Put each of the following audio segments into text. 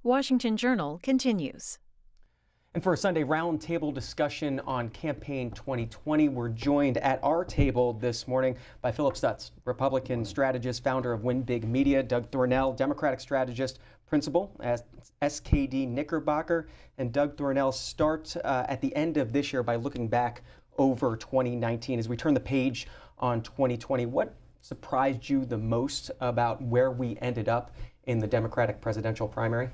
Washington Journal continues. And for a Sunday roundtable discussion on Campaign 2020, we're joined at our table this morning by Phillip Stutts, Republican strategist, founder of Win Big Media, Doug Thornell, Democratic strategist, principal at SKD Knickerbocker, and Doug Thornell starts at the end of this year by looking back over 2019. As we turn the page on 2020, what surprised you the most about where we ended up in the Democratic presidential primary?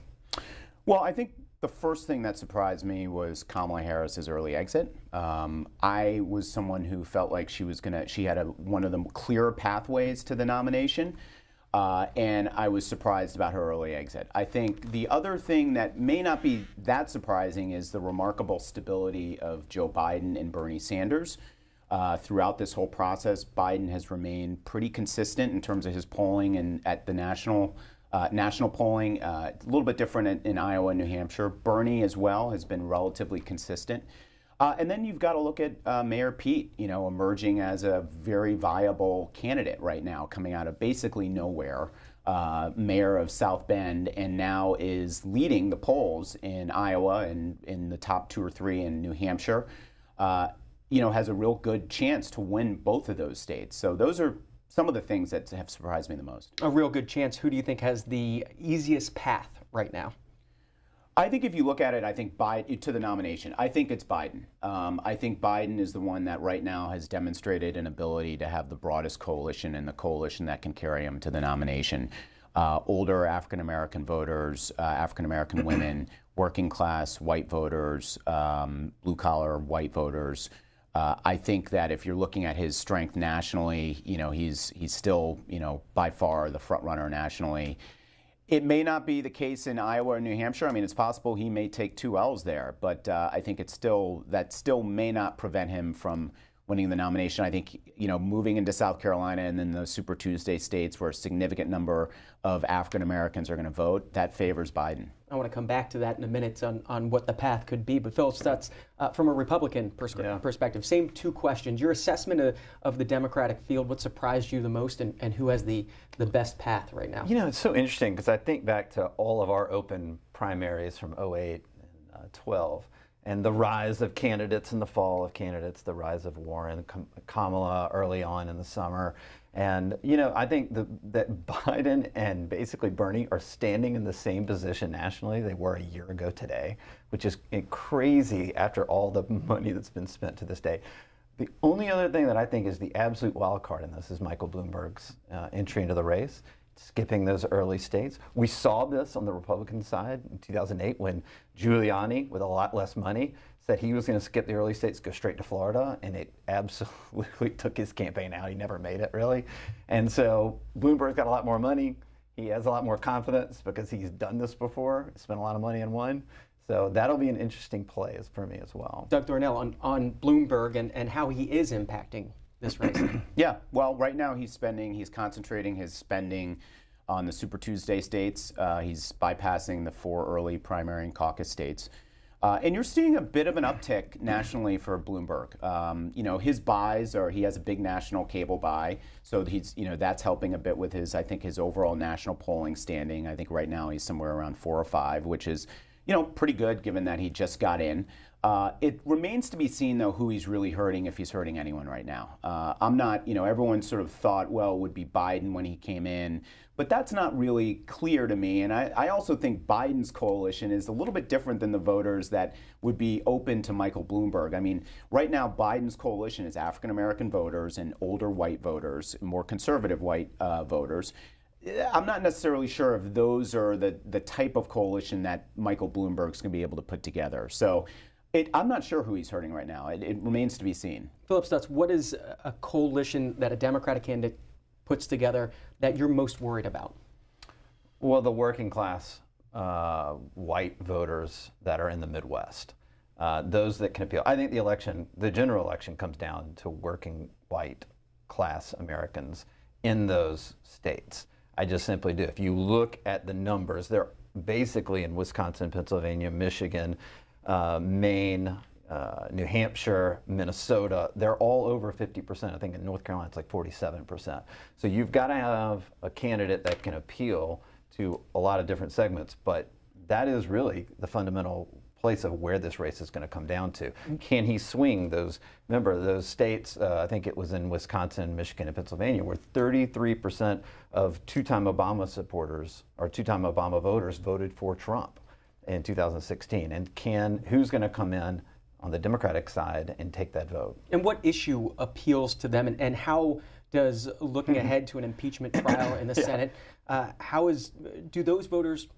Well, I think the first thing that surprised me was Kamala Harris's early exit. I was someone who felt like she had one of the clearer pathways to the nomination, and I was surprised about her early exit. I think the other thing that may not be that surprising is the remarkable stability of Joe Biden and Bernie Sanders. Throughout this whole process, Biden has remained pretty consistent in terms of his polling and at the national polling, a little bit different in Iowa and New Hampshire. Bernie as well has been relatively consistent. And then you've got to look at Mayor Pete, emerging as a very viable candidate right now, coming out of basically nowhere, mayor of South Bend, and now is leading the polls in Iowa and in the top 2 or 3 in New Hampshire. Has a real good chance to win both of those states. So those are some of the things that have surprised me the most. A real good chance. Who do you think has the easiest path right now? I think if you look at it, I think Biden to the nomination. I think it's Biden. I think Biden is the one that right now has demonstrated an ability to have the broadest coalition and the coalition that can carry him to the nomination. Older African-American voters, African-American women, working class white voters, blue-collar white voters. I think that if you're looking at his strength nationally, he's still, by far the front runner nationally. It may not be the case in Iowa or New Hampshire. I mean, it's possible he may take 2 L's there, but I think that still may not prevent him from winning the nomination. I think, moving into South Carolina and then the Super Tuesday states where a significant number of African Americans are going to vote, that favors Biden. I want to come back to that in a minute on what the path could be. But Phillip Stutts, from a Republican perspective, same 2 questions. Your assessment of the Democratic field, what surprised you the most, and who has the best path right now? It's so interesting because I think back to all of our open primaries from 2008 and 12. And the rise of candidates and the fall of candidates, the rise of Warren, Kamala early on in the summer. And, I think that Biden and basically Bernie are standing in the same position nationally they were a year ago today, which is crazy after all the money that's been spent to this day. The only other thing that I think is the absolute wild card in this is Michael Bloomberg's entry into the race, skipping those early states. We saw this on the Republican side in 2008 when Giuliani, with a lot less money, said he was going to skip the early states, go straight to Florida, and it absolutely took his campaign out. He never made it, really. And so Bloomberg's got a lot more money. He has a lot more confidence because he's done this before, spent a lot of money and won. So that'll be an interesting play for me as well. Doug Thornell, on Bloomberg and how he is impacting this race. Yeah, well, right now he's concentrating his spending on the Super Tuesday states. He's bypassing the 4 early primary and caucus states. And you're seeing a bit of an uptick nationally for Bloomberg. His buys he has a big national cable buy, so that's helping a bit with his overall national polling standing. I think right now he's somewhere around 4 or 5, which is, pretty good given that he just got in. It remains to be seen, though, who he's really hurting, if he's hurting anyone right now. I'm not, everyone sort of thought, well, it would be Biden when he came in, but that's not really clear to me. And I also think Biden's coalition is a little bit different than the voters that would be open to Michael Bloomberg. I mean, right now, Biden's coalition is African-American voters and older white voters, more conservative white voters. I'm not necessarily sure if those are the type of coalition that Michael Bloomberg's going to be able to put together. So I'm not sure who he's hurting right now. It remains to be seen. Phillip Stutts, what is a coalition that a Democratic candidate puts together that you're most worried about? Well, the working class white voters that are in the Midwest, those that can appeal. I think the general election comes down to working white class Americans in those states. I just simply do. If you look at the numbers, they're basically in Wisconsin, Pennsylvania, Michigan, Maine, New Hampshire, Minnesota, they're all over 50%. I think in North Carolina it's like 47%. So you've got to have a candidate that can appeal to a lot of different segments, but that is really the fundamental place of where this race is going to come down to. Can he swing those? Remember, those states, I think it was in Wisconsin, Michigan, and Pennsylvania, where 33% of two-time Obama supporters or two-time Obama voters voted for Trump in 2016. And who's going to come in on the Democratic side and take that vote? And what issue appeals to them, and how does looking ahead to an impeachment trial in the Senate, do those voters,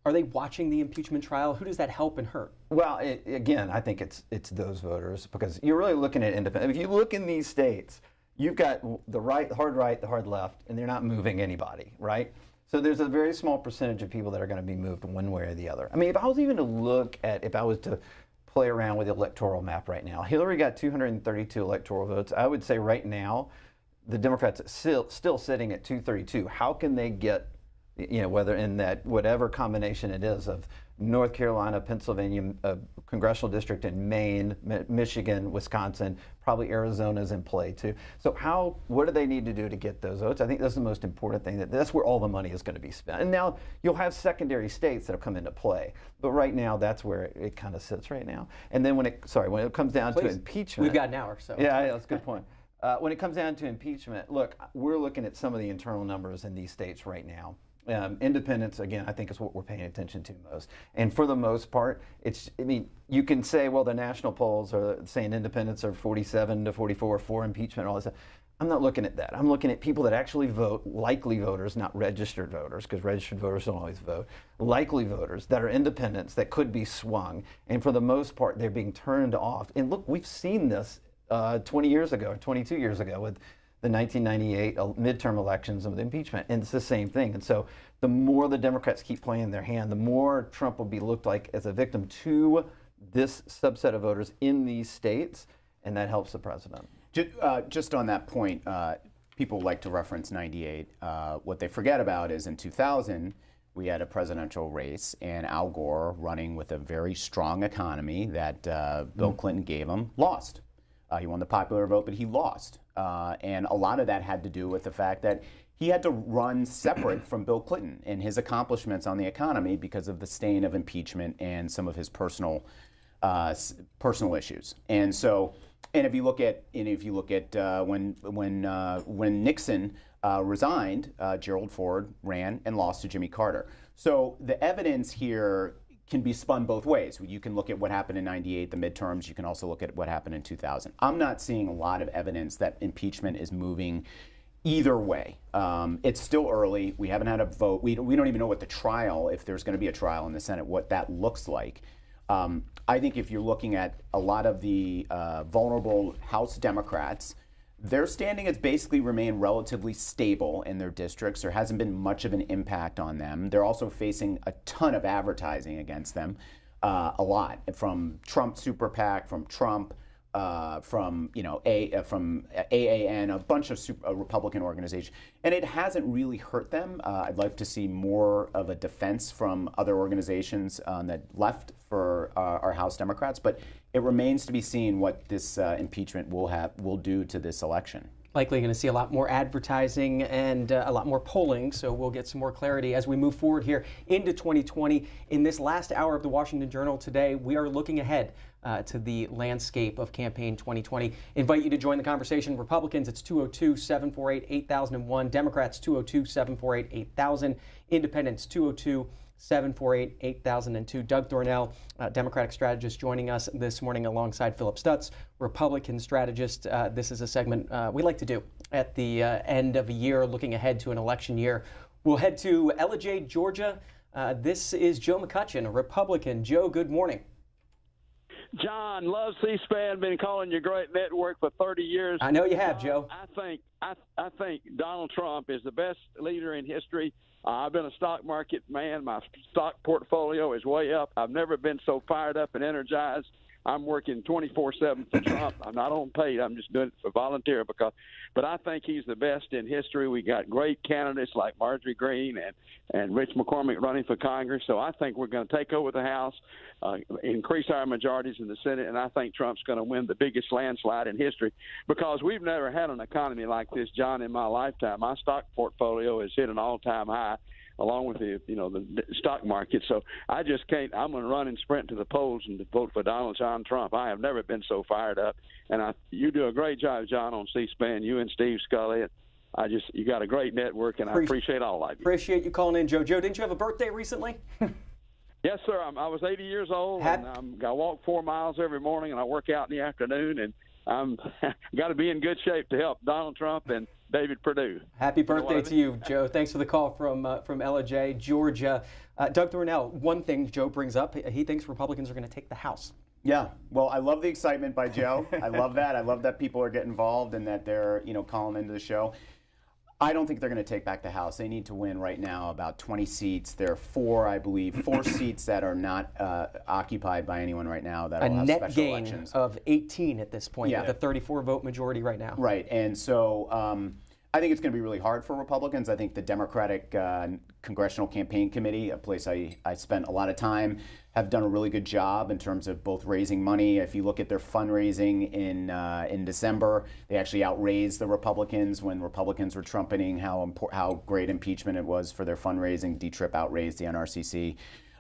are they watching the impeachment trial? Who does that help and hurt? Well, again, I think it's those voters, because you're really looking at independent. If you look in these states, you've got the hard right, the hard left, and they're not moving anybody, right? So there's a very small percentage of people that are going to be moved one way or the other. I mean, if I was to play around with the electoral map right now, Hillary got 232 electoral votes. I would say right now, the Democrats are still sitting at 232. How can they get, whether in that whatever combination it is of North Carolina, Pennsylvania, congressional district in Maine, Michigan, Wisconsin, probably Arizona's in play too. So what do they need to do to get those votes? I think that's the most important thing. That's where all the money is going to be spent. And now you'll have secondary states that'll come into play. But right now, that's where it kind of sits right now. And then when it comes down to impeachment. We've got an hour, so. Yeah, that's a good point. When it comes down to impeachment, look, we're looking at some of the internal numbers in these states right now. Independence, again, I think is what we're paying attention to most. And for the most part, you can say, well, the national polls are saying independents are 47 to 44 for impeachment and all this stuff. I'm not looking at that. I'm looking at people that actually vote, likely voters, not registered voters, because registered voters don't always vote, likely voters that are independents that could be swung. And for the most part, they're being turned off. And look, we've seen this 20 years ago, or 22 years ago with the 1998 midterm elections of the impeachment, and it's the same thing. And so the more the Democrats keep playing their hand, the more Trump will be looked like as a victim to this subset of voters in these states, and that helps the president. Just on that point, people like to reference 98. What they forget about is in 2000, we had a presidential race, and Al Gore, running with a very strong economy that Bill Clinton gave him, lost. He won the popular vote, but he lost. And a lot of that had to do with the fact that he had to run separate from Bill Clinton and his accomplishments on the economy because of the stain of impeachment and some of his personal issues. And so, and if you look at when Nixon resigned, Gerald Ford ran and lost to Jimmy Carter. So the evidence here can be spun both ways. You can look at what happened in 98, the midterms. You can also look at what happened in 2000. I'm not seeing a lot of evidence that impeachment is moving either way. It's still early. We haven't had a vote. We don't even know what the trial, if there's going to be a trial in the Senate, what that looks like. I think if you're looking at a lot of the vulnerable House Democrats, their standing has basically remained relatively stable in their districts. There hasn't been much of an impact on them. They're also facing a ton of advertising against them, a lot, from Trump Super PAC, from Trump, from AAN, a bunch of Republican organizations, and it hasn't really hurt them. I'd like to see more of a defense from other organizations that left for our House Democrats, but it remains to be seen what this impeachment will do to this election. Likely going to see a lot more advertising and a lot more polling, so we'll get some more clarity as we move forward here into 2020. In this last hour of the Washington Journal today, we are looking ahead to the landscape of campaign 2020. Invite you to join the conversation. Republicans, it's 202-748-8001. Democrats, 202-748-8000. Independents, 202-748-8002. Doug Thornell, Democratic strategist, joining us this morning alongside Phillip Stutts, Republican strategist. This is a segment we like to do at the end of a year, looking ahead to an election year. We'll head to Ellijay, Georgia. This is Joe McCutcheon, a Republican. Joe, good morning. John, love C-SPAN, been calling your great network for 30 years. I know you have, Joe. I think Donald Trump is the best leader in history. I've been a stock market man. My stock portfolio is way up. I've never been so fired up and energized. I'm working 24/7 for Trump. I'm not on paid. I'm just doing it for volunteer but I think he's the best in history. We got great candidates like Marjorie Greene and Rich McCormick running for Congress. So I think we're going to take over the House, increase our majorities in the Senate, and I think Trump's going to win the biggest landslide in history because we've never had an economy like this, John, in my lifetime. My stock portfolio has hit an all-time high. along with the stock market. So I just can't. I'm going to run and sprint to the polls and vote for Donald John Trump. I have never been so fired up, and you do a great job, John, on C-SPAN. You and Steve Scully. You got a great network, and I appreciate all of you. Appreciate you calling in, Joe. Joe, didn't you have a birthday recently? Yes, sir. I was 80 years old, and I walk 4 miles every morning, and I work out in the afternoon, and I'm got to be in good shape to help Donald Trump and David Perdue. Happy birthday to you, Joe. Thanks for the call from LJ, Georgia. Doug Thornell, one thing Joe brings up, he thinks Republicans are going to take the House. Yeah, well, I love the excitement by Joe. I love that. I love that people are getting involved and that they're calling into the show. I don't think they're going to take back the House. They need to win right now about 20 seats. There are four seats that are not occupied by anyone right now that will have special elections. A net gain of 18 at this point, with a 34-vote majority right now. Right, and so I think it's going to be really hard for Republicans. I think the Democratic Congressional Campaign Committee, a place I spent a lot of time, have done a really good job in terms of both raising money. If you look at their fundraising in December, they actually outraised the Republicans when Republicans were trumpeting how great impeachment it was for their fundraising. D-Trip outraised the NRCC.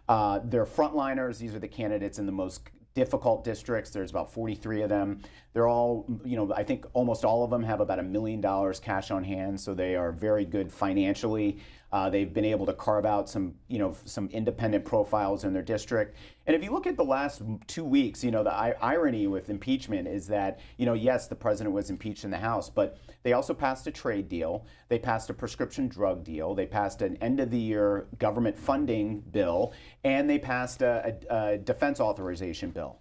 They're frontliners. These are the candidates in the most difficult districts. There's about 43 of them. They're all, I think almost all of them have about $1 million cash on hand, so they are very good financially. They've been able to carve out some independent profiles in their district. And if you look at the last 2 weeks, the irony with impeachment is that, yes, the president was impeached in the House, but they also passed a trade deal. They passed a prescription drug deal. They passed an end-of-the-year government funding bill, and they passed a defense authorization bill.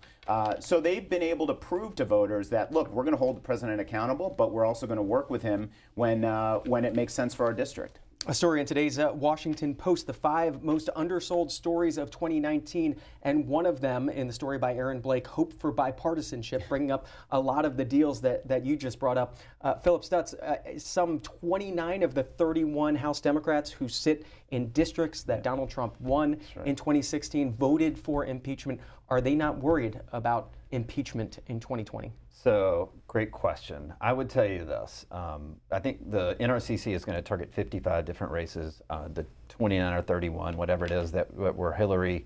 So they've been able to prove to voters that, look, we're going to hold the president accountable, but we're also going to work with him when it makes sense for our district. A story in today's Washington Post, the 5 most undersold stories of 2019, and one of them in the story by Aaron Blake, Hope for Bipartisanship, bringing up a lot of the deals that you just brought up. Phillip Stutts, some 29 of the 31 House Democrats who sit in districts that Donald Trump won in 2016 voted for impeachment. Are they not worried about impeachment in 2020? So, great question. I would tell you this. I think the NRCC is going to target 55 different races, the 29 or 31, whatever it is, that were Hillary,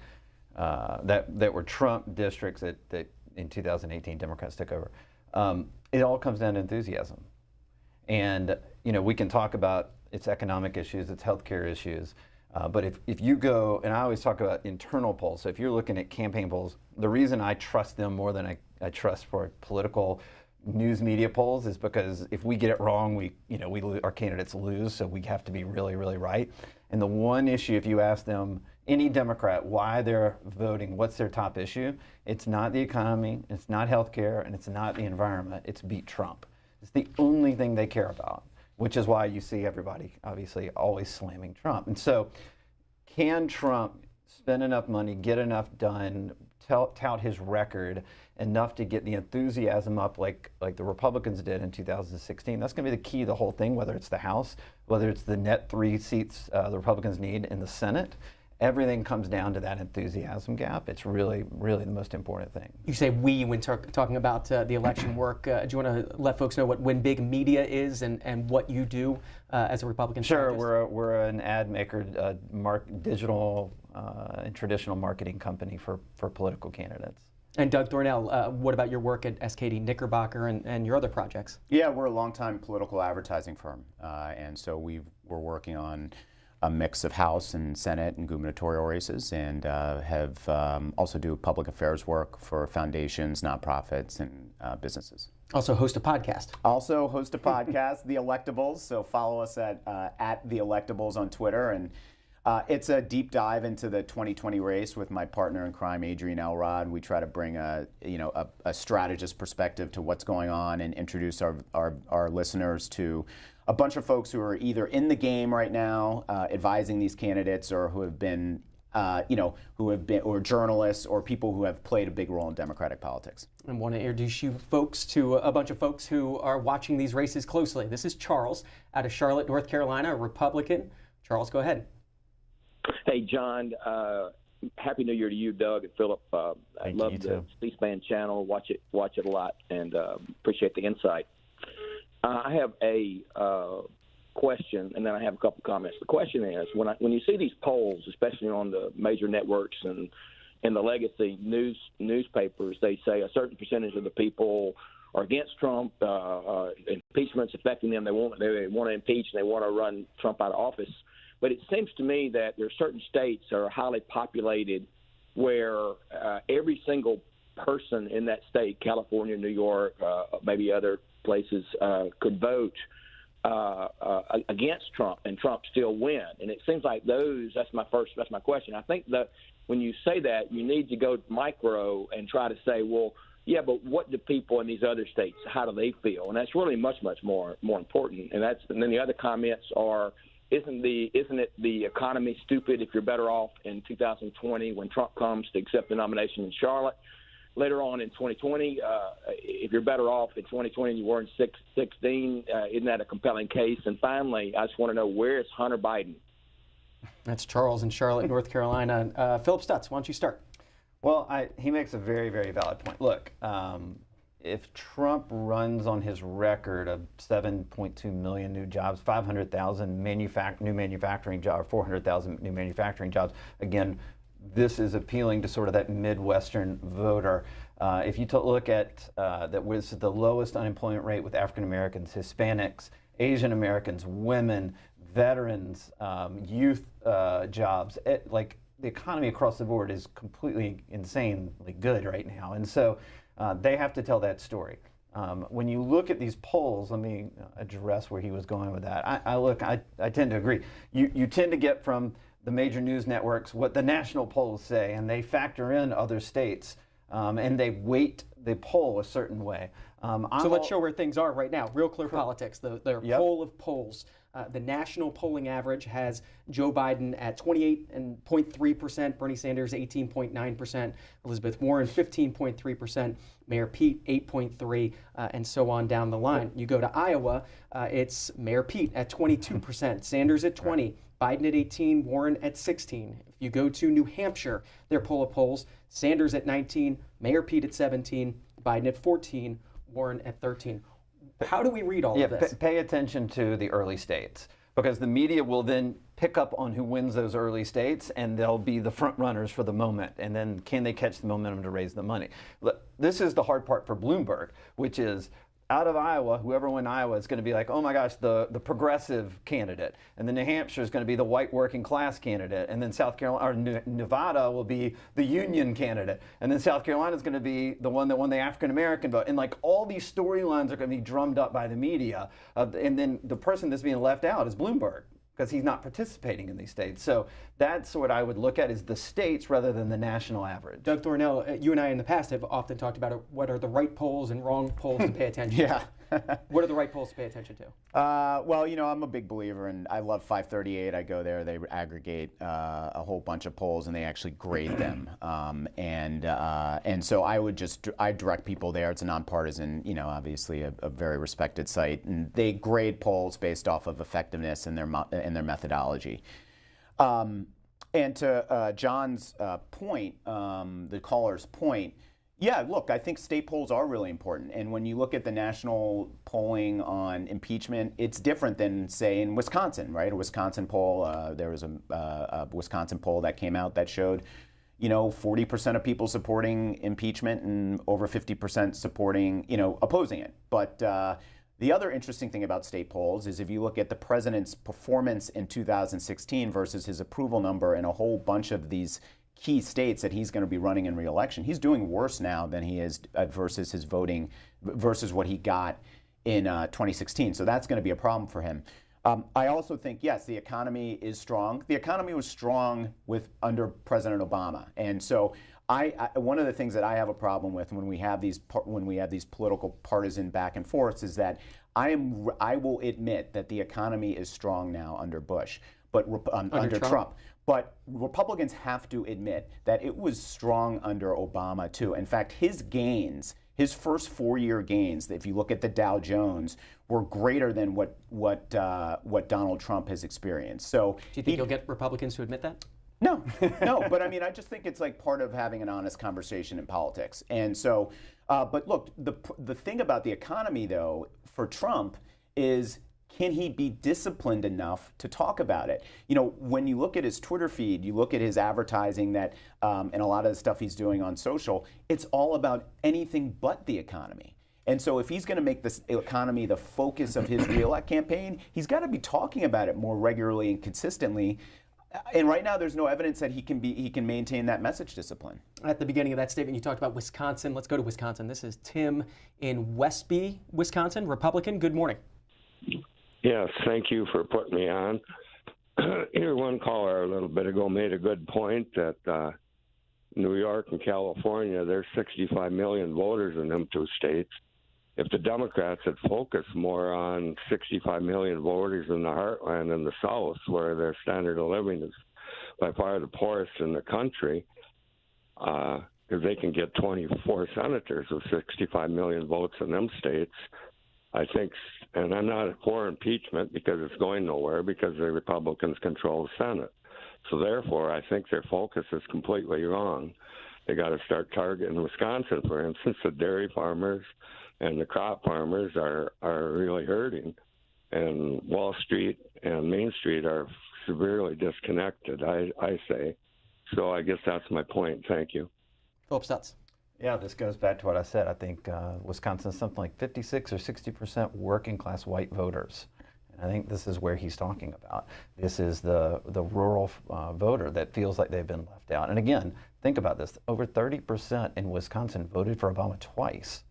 that were Trump districts that in 2018 Democrats took over. It all comes down to enthusiasm. And, we can talk about its economic issues, its healthcare issues, but if you go, and I always talk about internal polls, so if you're looking at campaign polls, the reason I trust them more than I trust for political news media polls is because if we get it wrong, our candidates lose, so we have to be really, really right. And the one issue, if you ask them, any Democrat, why they're voting, what's their top issue, it's not the economy, it's not healthcare, and it's not the environment, it's beat Trump. It's the only thing they care about, which is why you see everybody obviously always slamming Trump. And so can Trump spend enough money, get enough done, tout his record enough to get the enthusiasm up like the Republicans did in 2016? That's going to be the key to the whole thing, whether it's the House, whether it's the net 3 seats the Republicans need in the Senate. Everything comes down to that enthusiasm gap. It's really, really the most important thing. You say we when talking about the election work. Do you want to let folks know what Win Big Media is and what you do as a Republican strategist? Sure, we're an ad maker, digital and traditional marketing company for political candidates. And Doug Thornell, what about your work at SKD Knickerbocker and your other projects? Yeah, we're a longtime political advertising firm, and so we're working on a mix of House and Senate and gubernatorial races, and have also do public affairs work for foundations, nonprofits, and businesses. Also host a podcast. Also host a podcast, The Electables. So follow us at The Electables on Twitter, and it's a deep dive into the 2020 race with my partner in crime, Adrian Elrod. We try to bring a strategist perspective to what's going on and introduce our listeners to a bunch of folks who are either in the game right now, advising these candidates, or who have been, or journalists, or people who have played a big role in Democratic politics. I want to introduce you folks to a bunch of folks who are watching these races closely. This is Charles out of Charlotte, North Carolina, a Republican. Charles, go ahead. Hey, John. Happy New Year to you, Doug and Phillip. I love the C-SPAN channel. Watch it a lot, and appreciate the insight. I have a question, and then I have a couple comments. The question is, when you see these polls, especially on the major networks and the legacy newspapers, they say a certain percentage of the people are against Trump. Impeachment's affecting them. They want to impeach and they want to run Trump out of office. But it seems to me that there are certain states that are highly populated where every single person in that state, California, New York, maybe other places, could vote against Trump and Trump still win. And it seems like that's my question. I think that when you say that, you need to go micro and try to say, well, yeah, but what do people in these other states, how do they feel? And that's really much more important. And then the other comments are, isn't it the economy stupid if you're better off in 2020 when Trump comes to accept the nomination in Charlotte? Later on in 2020, if you're better off in 2020 than you were in 16, isn't that a compelling case? And finally, I just want to know, where is Hunter Biden? That's Charles in Charlotte, North Carolina. Phillip Stutts, why don't you start? Well, he makes a very, very valid point. Look, if Trump runs on his record of 7.2 million new jobs, 500,000 new manufacturing jobs, 400,000 new manufacturing jobs, again, this is appealing to sort of that Midwestern voter. If you look at that was the lowest unemployment rate with African Americans, Hispanics, Asian Americans, women, veterans, youth jobs, like the economy across the board is completely insanely good right now. And so they have to tell that story. When you look at these polls, let me address where he was going with that. I tend to agree. You tend to get from the major news networks what the national polls say, and they factor in other states, and they weight the poll a certain way. So let's show where things are right now. Real Clear Politics, the poll of polls. The national polling average has Joe Biden at 28.3%, Bernie Sanders 18.9%, Elizabeth Warren 15.3%, Mayor Pete 8.3%, and so on down the line. You go to Iowa, it's Mayor Pete at 22%, Sanders at 20%, Biden at 18%, Warren at 16%. If you go to New Hampshire, their poll of polls, Sanders at 19%, Mayor Pete at 17%, Biden at 14%, Warren at 13%. How do we read all of this? Pay attention to the early states, because the media will then pick up on who wins those early states, and they'll be the front runners for the moment. And then can they catch the momentum to raise the money? Look, this is the hard part for Bloomberg, which is out of Iowa, whoever wins Iowa is going to be like, oh my gosh, the progressive candidate. And then New Hampshire is going to be the white working class candidate. And then South Carolina, or Nevada will be the union candidate. And then South Carolina is going to be the one that won the African American vote. And like all these storylines are going to be drummed up by the media. And then the person that's being left out is Bloomberg, because he's not participating in these states. So that's what I would look at, is the states rather than the national average. Doug Thornell, you and I in the past have often talked about what are the right polls and wrong polls to pay attention to. What are the right polls to pay attention to? Well, I'm a big believer, and I love 538. I go there, they aggregate a whole bunch of polls, and they actually grade them. And so I direct people there. It's a nonpartisan, obviously a very respected site, and they grade polls based off of effectiveness and their methodology. And to John's point, the caller's point, yeah, look, I think state polls are really important. And when you look at the national polling on impeachment, it's different than, say, in Wisconsin, right? A Wisconsin poll, there was a Wisconsin poll that came out that showed, 40% of people supporting impeachment and over 50% supporting, opposing it. But the other interesting thing about state polls is if you look at the president's performance in 2016 versus his approval number in a whole bunch of these key states that he's going to be running in re-election, he's doing worse now than he is versus his voting, versus what he got in 2016. So that's going to be a problem for him. I also think, yes, the economy is strong. The economy was strong under President Obama. And so one of the things that I have a problem with when we have these political partisan back and forths is that I will admit that the economy is strong now under Bush, but under Trump. But Republicans have to admit that it was strong under Obama too. In fact, his gains, his first 4-year gains, if you look at the Dow Jones, were greater than what Donald Trump has experienced. So, do you think you'll get Republicans to admit that? No, but I mean, I just think it's like part of having an honest conversation in politics. And so, but look, the thing about the economy, though, for Trump is can he be disciplined enough to talk about it? You know, when you look at his Twitter feed, you look at his advertising that, and a lot of the stuff he's doing on social, it's all about anything but the economy. And so if he's going to make this economy the focus of his re-elect campaign, he's got to be talking about it more regularly and consistently. And right now, there's no evidence that he can maintain that message discipline. At the beginning of that statement, you talked about Wisconsin. Let's go to Wisconsin. This is Tim in Westby, Wisconsin, Republican. Good morning. Yes, thank you for putting me on. Here, one caller a little bit ago made a good point that New York and California, there's 65 million voters in them two states. If the Democrats had focused more on 65 million voters in the heartland and the South, where their standard of living is by far the poorest in the country, because they can get 24 senators with 65 million votes in them states, I think, and I'm not for impeachment because it's going nowhere because the Republicans control the Senate. So therefore, I think their focus is completely wrong. They got to start targeting Wisconsin, for instance. The dairy farmers and the crop farmers are really hurting, and Wall Street and Main Street are severely disconnected, I say. So I guess that's my point. Thank you. Phillip Stutts. Yeah, this goes back to what I said. I think Wisconsin is something like 56 or 60% working class white voters. And I think this is where he's talking about. This is the rural voter that feels like they've been left out. And again, think about this. Over 30% in Wisconsin voted for Obama twice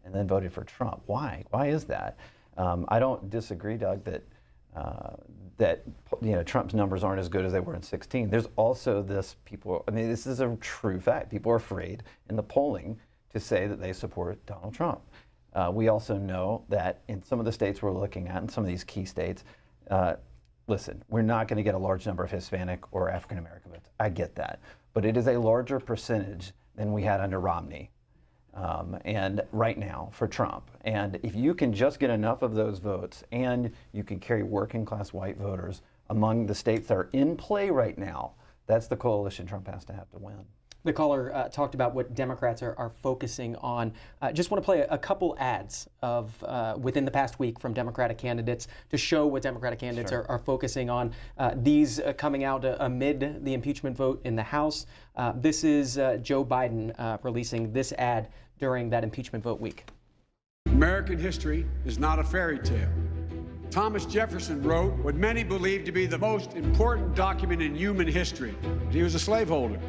and then voted for Trump. Why? Why is that? I don't disagree, Doug, that Trump's numbers aren't as good as they were in 2016. There's also this this is a true fact. People are afraid in the polling to say that they support Donald Trump. We also know that in some of the states we're looking at, in some of these key states, listen, we're not going to get a large number of Hispanic or African American votes. I get that. But it is a larger percentage than we had under Romney. And right now for Trump. And if you can just get enough of those votes and you can carry working class white voters among the states that are in play right now, that's the coalition Trump has to have to win. The caller talked about what Democrats are focusing on. Just want to play a couple ads of within the past week from Democratic candidates to show what Democratic candidates are focusing on. These coming out amid the impeachment vote in the House. This is Joe Biden releasing this ad during that impeachment vote week. American history is not a fairy tale. Thomas Jefferson wrote what many believe to be the most important document in human history. He was a slaveholder.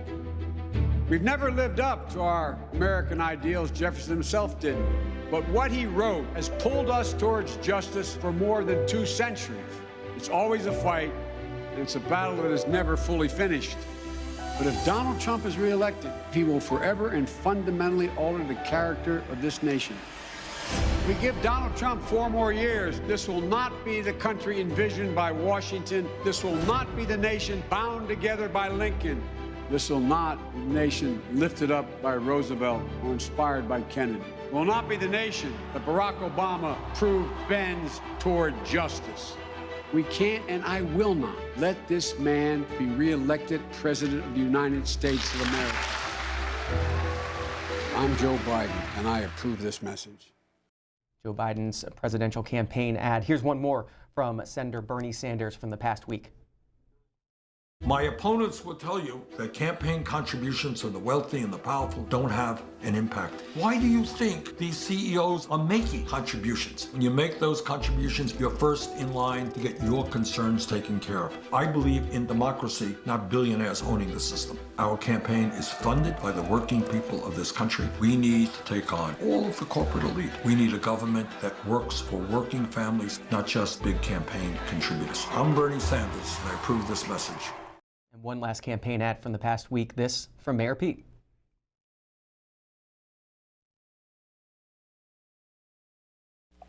We've never lived up to our American ideals. Jefferson himself didn't. But what he wrote has pulled us towards justice for more than 2 centuries. It's always a fight, and it's a battle that is never fully finished. But if Donald Trump is reelected, he will forever and fundamentally alter the character of this nation. If we give Donald Trump 4 more years, this will not be the country envisioned by Washington. This will not be the nation bound together by Lincoln. This will not be the nation lifted up by Roosevelt or inspired by Kennedy. It will not be the nation that Barack Obama proved bends toward justice. We can't and I will not let this man be reelected President of the United States of America. I'm Joe Biden, and I approve this message. Joe Biden's presidential campaign ad. Here's one more from Senator Bernie Sanders from the past week. My opponents will tell you that campaign contributions from the wealthy and the powerful don't have an impact. Why do you think these CEOs are making contributions? When you make those contributions, you're first in line to get your concerns taken care of. I believe in democracy, not billionaires owning the system. Our campaign is funded by the working people of this country. We need to take on all of the corporate elite. We need a government that works for working families, not just big campaign contributors. I'm Bernie Sanders, and I approve this message. And one last campaign ad from the past week, this from Mayor Pete.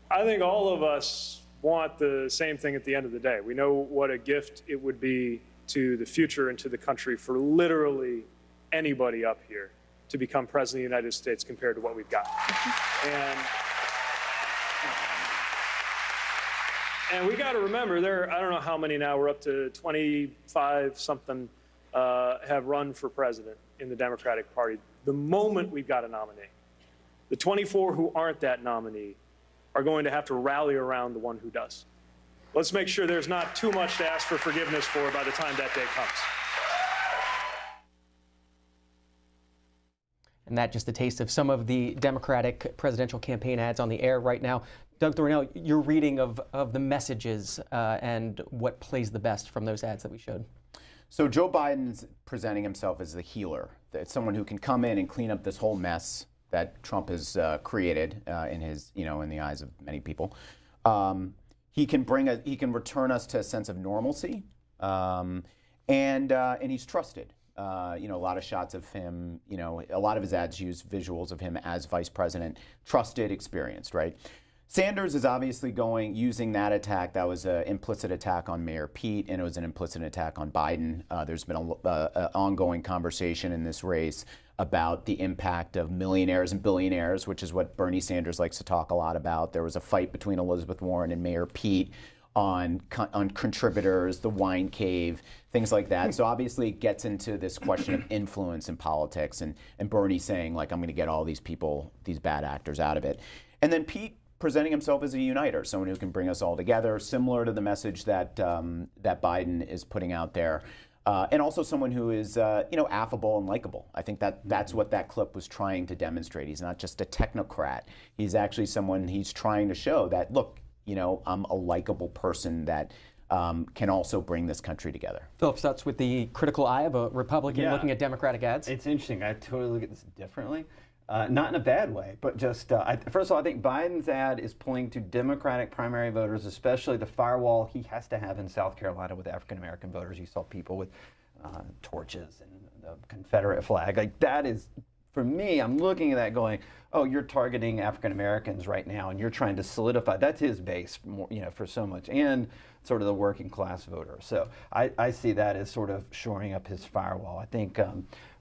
I think all of us want the same thing at the end of the day. We know what a gift it would be to the future and to the country for literally anybody up here to become president of the United States compared to what we've got. And we got to remember, I don't know how many now, we're up to 25 something have run for president in the Democratic Party. The moment we've got a nominee, the 24 who aren't that nominee are going to have to rally around the one who does. let's make sure there's not too much to ask for forgiveness for by the time that day comes. And that just a taste of some of the Democratic presidential campaign ads on the air right now. Doug Thornell, your reading of the messages and what plays the best from those ads that we showed. So Joe Biden's presenting himself as the healer, that someone who can come in and clean up this whole mess that Trump has created in his, in the eyes of many people. He can return us to a sense of normalcy, and he's trusted. A lot of shots of him, a lot of his ads use visuals of him as vice president, trusted, experienced, right? Sanders is obviously using that attack. That was an implicit attack on Mayor Pete, and it was an implicit attack on Biden. There's been an ongoing conversation in this race about the impact of millionaires and billionaires, which is what Bernie Sanders likes to talk a lot about. There was a fight between Elizabeth Warren and Mayor Pete on contributors, the wine cave, things like that. So obviously it gets into this question of influence in politics, and Bernie saying, like, I'm going to get all these people, these bad actors out of it. And then Pete presenting himself as a uniter, someone who can bring us all together, similar to the message that that Biden is putting out there. And also someone who is, affable and likable. I think that's what that clip was trying to demonstrate. He's not just a technocrat. He's actually someone, he's trying to show that, look, I'm a likable person that can also bring this country together. Phillip Stutts with the critical eye of a Republican looking at Democratic ads. It's interesting. I totally look at this differently. Not in a bad way, but just, first of all, I think Biden's ad is pulling to Democratic primary voters, especially the firewall he has to have in South Carolina with African-American voters. You saw people with torches and the Confederate flag. Like, that is, for me, I'm looking at that going, oh, you're targeting African-Americans right now, and you're trying to solidify. That's his base, for so much, and sort of the working class voter. So I see that as sort of shoring up his firewall. I think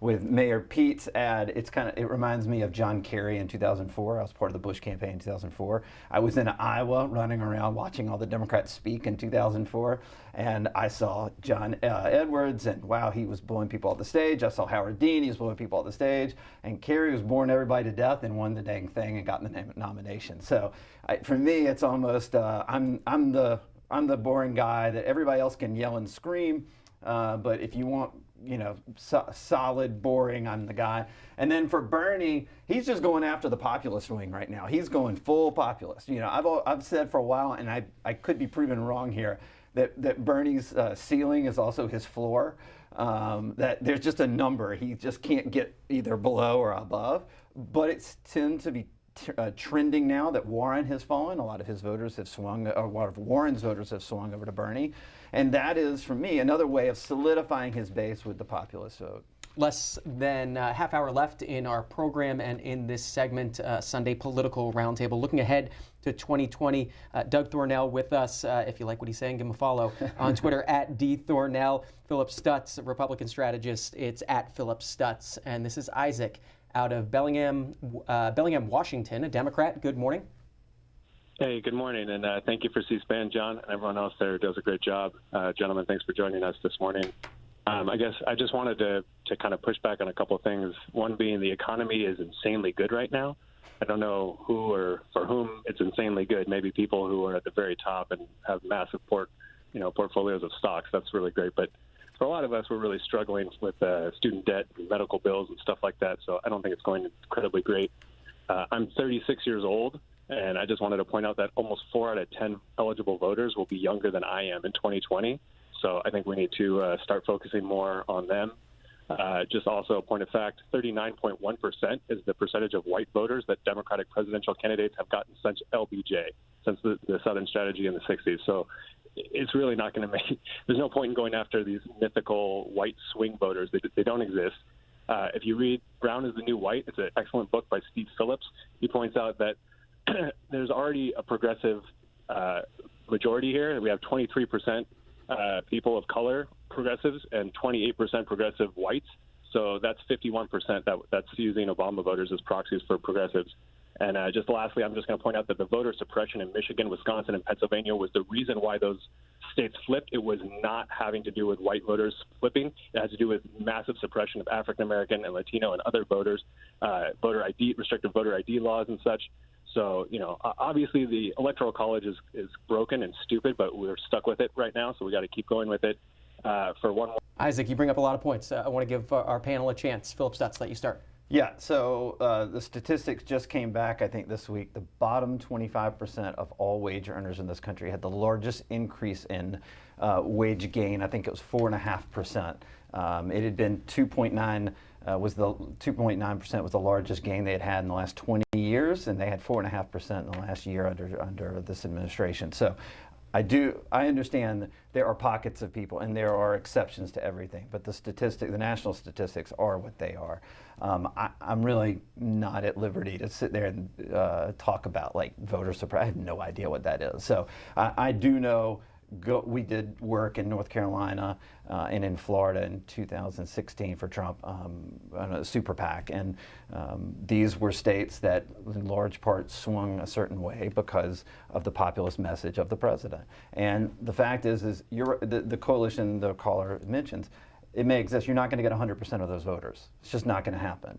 with Mayor Pete's ad, it reminds me of John Kerry in 2004. I was part of the Bush campaign in 2004. I was in Iowa running around watching all the Democrats speak in 2004, and I saw John Edwards, and wow, he was blowing people off the stage. I saw Howard Dean, he was blowing people off the stage, and Kerry was boring everybody to death and won the dang thing and got the nomination. So for me, it's almost I'm the boring guy that everybody else can yell and scream, but if you want, solid, boring, I'm the guy. And then for Bernie, he's just going after the populist wing right now. He's going full populist. I've said for a while, and I could be proven wrong here, that Bernie's ceiling is also his floor. That there's just a number he just can't get either below or above. But it tends to be trending now that Warren has fallen. A lot of his voters have swung, or a lot of Warren's voters have swung over to Bernie. And that is, for me, another way of solidifying his base with the populist vote. Less than a half hour left in our program and in this segment, Sunday Political Roundtable. Looking ahead to 2020, Doug Thornell with us. If you like what he's saying, give him a follow on Twitter at @DThornell. Phillip Stutts, Republican strategist. It's at Phillip Stutts. And this is Isaac out of Bellingham, Washington, a Democrat. Good morning. Hey, good morning, and thank you for C-SPAN, John, and everyone else there does a great job. Gentlemen, thanks for joining us this morning. I guess I just wanted to kind of push back on a couple of things. One being the economy is insanely good right now. I don't know who or for whom it's insanely good. Maybe people who are at the very top and have massive portfolios of stocks. That's really great, but for a lot of us, we're really struggling with student debt, and medical bills, and stuff like that. So I don't think it's going incredibly great. I'm 36 years old, and I just wanted to point out that almost 4 out of 10 eligible voters will be younger than I am in 2020. So I think we need to start focusing more on them. Just also a point of fact, 39.1% is the percentage of white voters that Democratic presidential candidates have gotten since LBJ, since the Southern strategy in the 60s. So it's really not going to make – there's no point in going after these mythical white swing voters. They don't exist. If you read Brown is the New White, it's an excellent book by Steve Phillips. He points out that there's already a progressive majority here. We have 23% people of color progressives and 28% progressive whites. So that's 51% that's using Obama voters as proxies for progressives. And just lastly, I'm just going to point out that the voter suppression in Michigan, Wisconsin, and Pennsylvania was the reason why those states flipped. It was not having to do with white voters flipping. It had to do with massive suppression of African American and Latino and other voters, voter ID, restrictive voter ID laws and such. So, obviously the Electoral College is broken and stupid, but we're stuck with it right now, so we got to keep going with it for one more. Isaac, you bring up a lot of points. I want to give our panel a chance. Phillip Stutts, let you start. Yeah, so the statistics just came back, I think, this week. The bottom 25% of all wage earners in this country had the largest increase in wage gain. I think it was 4.5%. It had been 2.9% was the largest gain they had in the last 20 years, and they had 4.5% in the last year under this administration. So I understand there are pockets of people, and there are exceptions to everything, but the national statistics are what they are. I'm really not at liberty to sit there and talk about like voter suppression. I have no idea what that is. So I do know. We did work in North Carolina and in Florida in 2016 for Trump on a super PAC, and these were states that in large part swung a certain way because of the populist message of the president. And the fact is the coalition the caller mentions, it may exist. You're not going to get 100% of those voters. It's just not going to happen.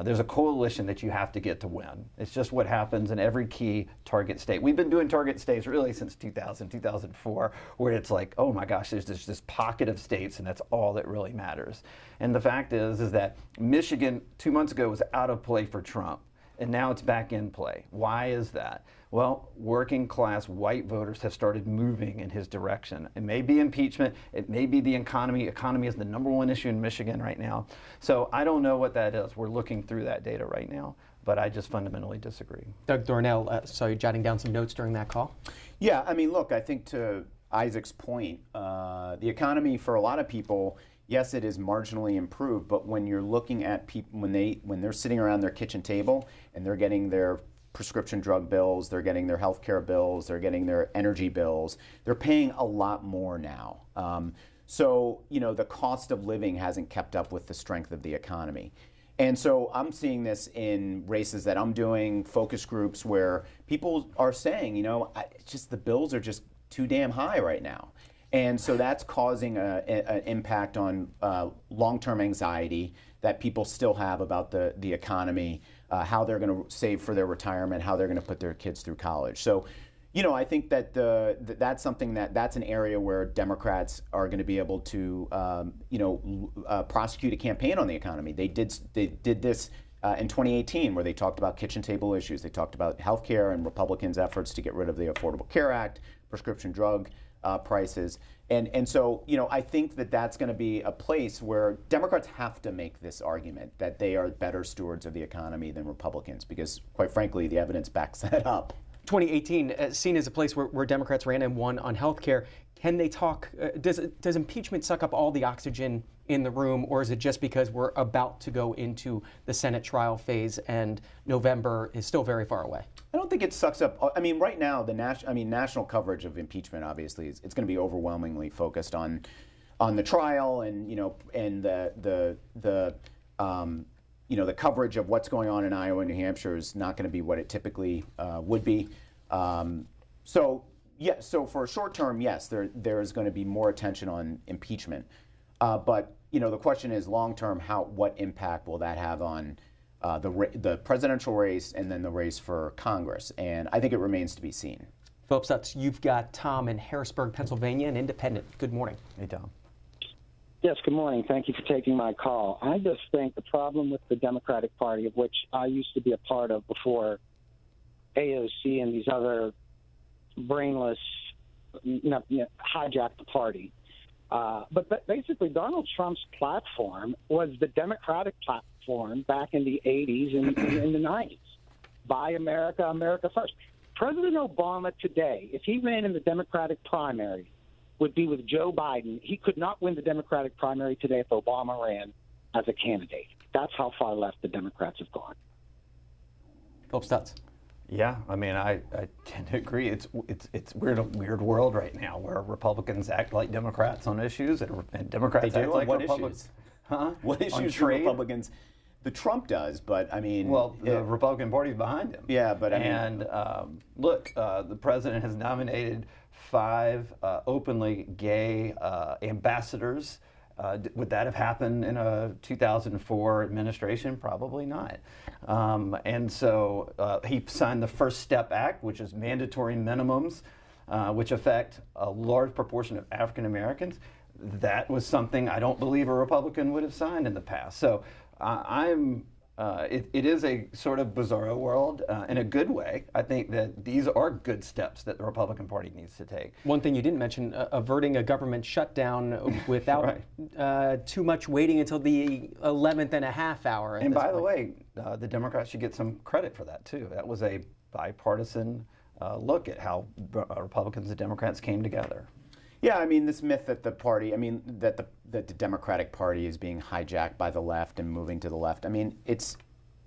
There's a coalition that you have to get to win. It's just what happens in every key target state. We've been doing target states really since 2000, 2004, where it's like, oh my gosh, there's this pocket of states, and that's all that really matters. And the fact is that Michigan 2 months ago was out of play for Trump, and now it's back in play. Why is that? Well, working class white voters have started moving in his direction. It may be impeachment, it may be the economy. Economy is the #1 issue in Michigan right now. So I don't know what that is. We're looking through that data right now, but I just fundamentally disagree. Doug Thornell, so you're jotting down some notes during that call? Yeah, I mean, look, I think to Isaac's point, the economy for a lot of people, yes, it is marginally improved, but when you're looking at people, when they're sitting around their kitchen table and they're getting their prescription drug bills, they're getting their health care bills, they're getting their energy bills, they're paying a lot more now. So, the cost of living hasn't kept up with the strength of the economy. And so I'm seeing this in races that I'm doing, focus groups, where people are saying, it's just the bills are just too damn high right now. And so that's causing an impact on long-term anxiety that people still have about the economy, how they're going to save for their retirement, how they're going to put their kids through college. So, I think that that's something that's an area where Democrats are going to be able to, prosecute a campaign on the economy. They did this in 2018, where they talked about kitchen table issues. They talked about health care and Republicans' efforts to get rid of the Affordable Care Act, prescription drug prices. And so, I think that that's going to be a place where Democrats have to make this argument that they are better stewards of the economy than Republicans, because, quite frankly, the evidence backs that up. 2018 seen as a place where Democrats ran and won on health care. Can they talk, does impeachment suck up all the oxygen in the room, or is it just because we're about to go into the Senate trial phase and November is still very far away? I don't think it sucks up. I mean, right now, national coverage of impeachment, obviously, it's going to be overwhelmingly focused on the trial and the coverage of what's going on in Iowa and New Hampshire is not going to be what it typically would be. So for a short term, yes, there is going to be more attention on impeachment. But the question is, long term, what impact will that have on the presidential race and then the race for Congress? And I think it remains to be seen. Phillip Stutts, you've got Tom in Harrisburg, Pennsylvania, an independent. Good morning. Hey, Tom. Yes, good morning. Thank you for taking my call. I just think the problem with the Democratic Party, of which I used to be a part of before AOC and these other brainless hijacked the party. But basically, Donald Trump's platform was the Democratic platform back in the 80s and in the 90s. Buy America, America first. President Obama today, if he ran in the Democratic primary, would be with Joe Biden. He could not win the Democratic primary today if Obama ran as a candidate. That's how far left the Democrats have gone. Phillip Stutts. Yeah, I mean, I tend to agree. We're in a weird world right now where Republicans act like Democrats on issues and Democrats act like Republicans. Huh? What issues do Republicans? The Trump does, but I mean, well, the Republican Party's behind him. Yeah, but look, the president has nominated 5 openly gay ambassadors Would that have happened in a 2004 administration? Probably not. And so he signed the First Step Act, which is mandatory minimums, which affect a large proportion of African Americans. That was something I don't believe a Republican would have signed in the past. So it is a sort of bizarro world in a good way. I think that these are good steps that the Republican Party needs to take. One thing you didn't mention, averting a government shutdown without too much waiting until the 11th and a half hour. And by the way, the Democrats should get some credit for that too. That was a bipartisan look at how Republicans and Democrats came together. Yeah, I mean, this myth that the party, I mean, that the Democratic Party is being hijacked by the left and moving to the left, I mean, it's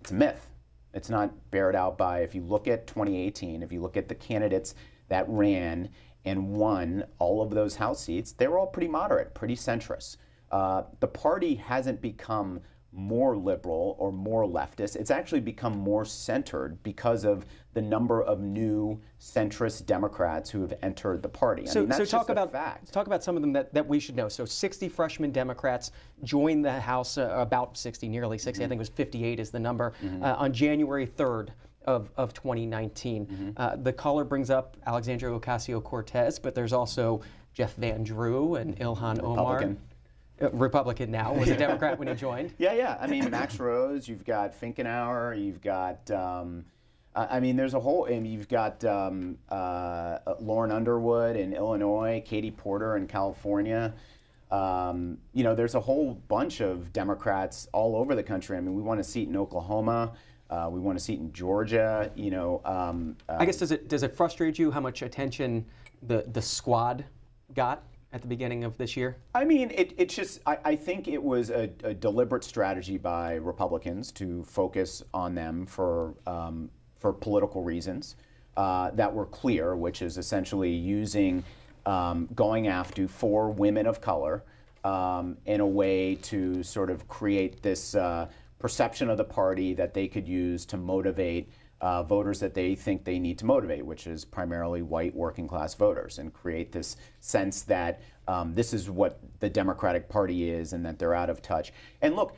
a myth. It's not bared out by, if you look at 2018, if you look at the candidates that ran and won all of those House seats, they were all pretty moderate, pretty centrist. The party hasn't become more liberal or more leftist. It's actually become more centered because of the number of new centrist Democrats who have entered the party. I mean, that's talk about some of them that we should know. So 60 freshman Democrats joined the House, about 60, nearly 60. I think it was 58 is the number, on January 3rd. Of 2019. The caller brings up Alexandria Ocasio-Cortez, but there's also Jeff Van Drew and Ilhan Omar. Republican now, was a Democrat when he joined. Yeah. I mean, Max Rose, you've got Finkenauer, you've got, I mean, there's a whole, and you've got Lauren Underwood in Illinois, Katie Porter in California. You know, there's a whole bunch of Democrats all over the country. I mean, we won a seat in Oklahoma. We won a seat in Georgia. You know, I guess does it frustrate you how much attention the squad got at the beginning of this year? I mean, it's just, I think it was a deliberate strategy by Republicans to focus on them for political reasons that were clear, which is essentially using, going after 4 women of color in a way to sort of create this perception of the party that they could use to motivate voters that they think they need to motivate, which is primarily white working class voters, and create this sense that this is what the Democratic Party is and that they're out of touch. And look,